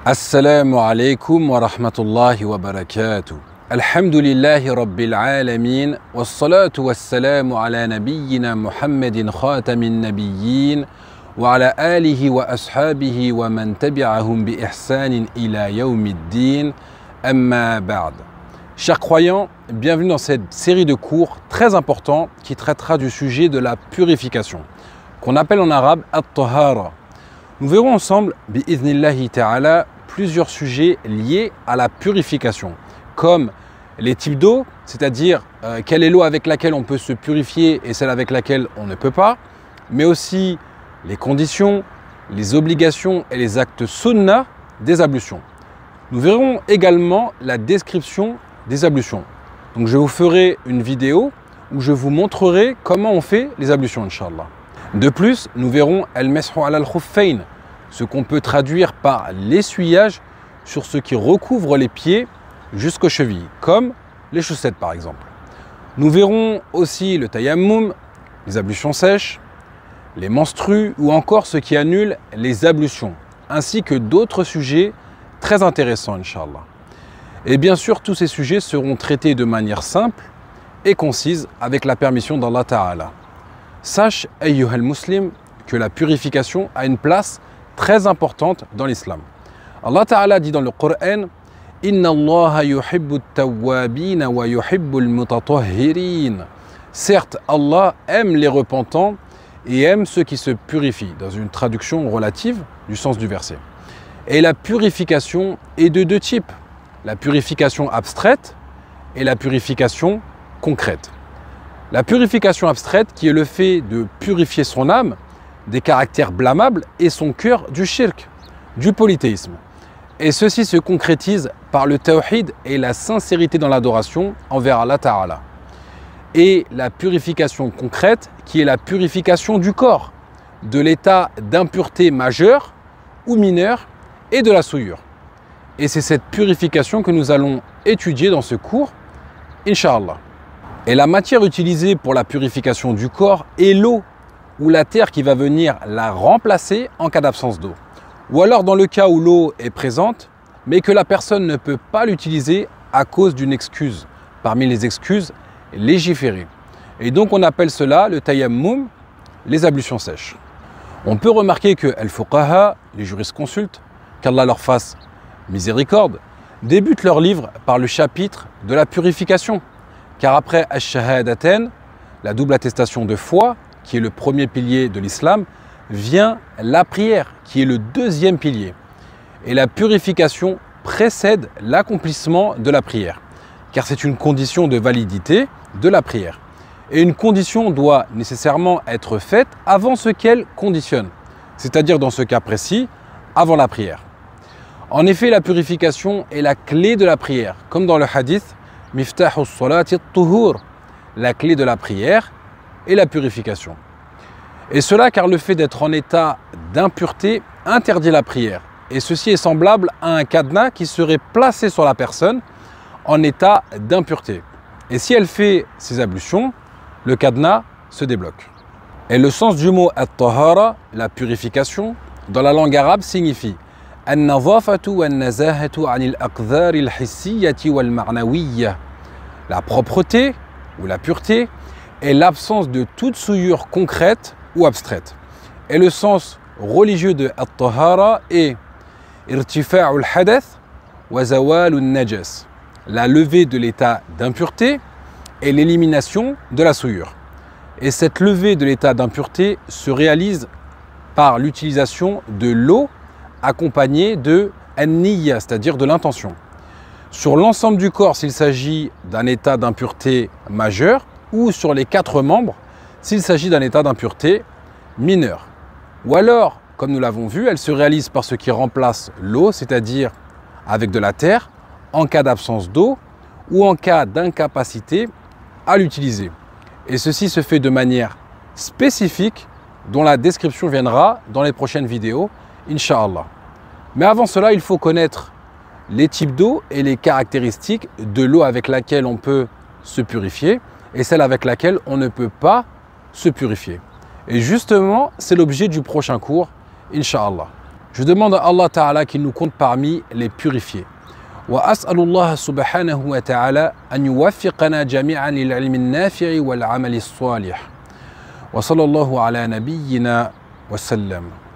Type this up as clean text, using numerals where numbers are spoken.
Assalamu alaikum wa rahmatullahi wa barakatuh. Alhamdulillahi rabbil alamin. Wassalatu wassalamu ala nabiyyina Muhammadin khatamin nabiyyin. Wa ala alihi wa ashabihi wa man tabi'ahum bi ihsanin ila yawmiddin. Amma ba'd. Chers croyants, bienvenue dans cette série de cours très importants qui traitera du sujet de la purification, qu'on appelle en arabe at-tahara. Nous verrons ensemble, bi-idhnillahi ta'ala, plusieurs sujets liés à la purification, comme les types d'eau, c'est-à-dire quelle est l'eau avec laquelle on peut se purifier et celle avec laquelle on ne peut pas, mais aussi les conditions, les obligations et les actes sunna des ablutions. Nous verrons également la description des ablutions. Donc je vous ferai une vidéo où je vous montrerai comment on fait les ablutions, Inch'Allah. De plus, nous verrons al-mashu ala al-khuffayn, ce qu'on peut traduire par l'essuyage sur ce qui recouvre les pieds jusqu'aux chevilles, comme les chaussettes par exemple. Nous verrons aussi le tayammum, les ablutions sèches, les menstrues ou encore ce qui annule les ablutions, ainsi que d'autres sujets très intéressants, Inch'Allah. Et bien sûr, tous ces sujets seront traités de manière simple et concise avec la permission d'Allah Ta'ala. Sache, ayyuhal muslim, que la purification a une place très importante dans l'islam. Allah Ta'ala dit dans le Coran: Inna Allah yuhibbu at-tawwabin wa yuhibbu al-mutatahhirin. Certes, Allah aime les repentants et aime ceux qui se purifient, dans une traduction relative du sens du verset. Et la purification est de deux types: la purification abstraite et la purification concrète. La purification abstraite, qui est le fait de purifier son âme des caractères blâmables et son cœur du shirk, du polythéisme. Et ceci se concrétise par le tawhid et la sincérité dans l'adoration envers Allah Ta'ala. Et la purification concrète, qui est la purification du corps, de l'état d'impureté majeure ou mineure et de la souillure. Et c'est cette purification que nous allons étudier dans ce cours, Inch'Allah. Et la matière utilisée pour la purification du corps est l'eau ou la terre qui va venir la remplacer en cas d'absence d'eau. Ou alors dans le cas où l'eau est présente, mais que la personne ne peut pas l'utiliser à cause d'une excuse, parmi les excuses légiférées. Et donc on appelle cela le tayammum, les ablutions sèches. On peut remarquer que al-fuqaha, les jurisconsultes, qu'Allah leur fasse miséricorde, débutent leur livre par le chapitre de la purification. Car après ash-shahadaten, la double attestation de foi, qui est le premier pilier de l'islam, vient la prière, qui est le deuxième pilier. Et la purification précède l'accomplissement de la prière, car c'est une condition de validité de la prière. Et une condition doit nécessairement être faite avant ce qu'elle conditionne, c'est-à-dire dans ce cas précis, avant la prière. En effet, la purification est la clé de la prière, comme dans le hadith « Miftahu s-salati at-tuhur », la clé de la prière et la purification. Et cela car le fait d'être en état d'impureté interdit la prière. Et ceci est semblable à un cadenas qui serait placé sur la personne en état d'impureté. Et si elle fait ses ablutions, le cadenas se débloque. Et le sens du mot at-tahara, la purification, dans la langue arabe signifie an-nazafatu wan-nazahatu 'anil aqdhari al-hissiyyati wal-ma'nawiyyah. La propreté ou la pureté est l'absence de toute souillure concrète ou abstraite. Et le sens religieux de at-tahara est irtifa'u al-hadath wa zawalu an-najas, la levée de l'état d'impureté et l'élimination de la souillure. Et cette levée de l'état d'impureté se réalise par l'utilisation de l'eau accompagnée de an-niyya, c'est-à-dire de l'intention. Sur l'ensemble du corps s'il s'agit d'un état d'impureté majeur, ou sur les 4 membres s'il s'agit d'un état d'impureté mineur. Ou alors, comme nous l'avons vu, elle se réalise par ce qui remplace l'eau, c'est-à-dire avec de la terre, en cas d'absence d'eau ou en cas d'incapacité à l'utiliser. Et ceci se fait de manière spécifique dont la description viendra dans les prochaines vidéos, Inch'Allah. Mais avant cela, il faut connaître les types d'eau et les caractéristiques de l'eau avec laquelle on peut se purifier et celle avec laquelle on ne peut pas se purifier. Et justement, c'est l'objet du prochain cours, Inch'Allah. Je demande à Allah Ta'ala qu'il nous compte parmi les purifiés. وأسأل الله سبحانه وتعالى أن يوفقنا جميعا للعلم النافع والعمل الصالح وصلى الله على نبينا وسلم.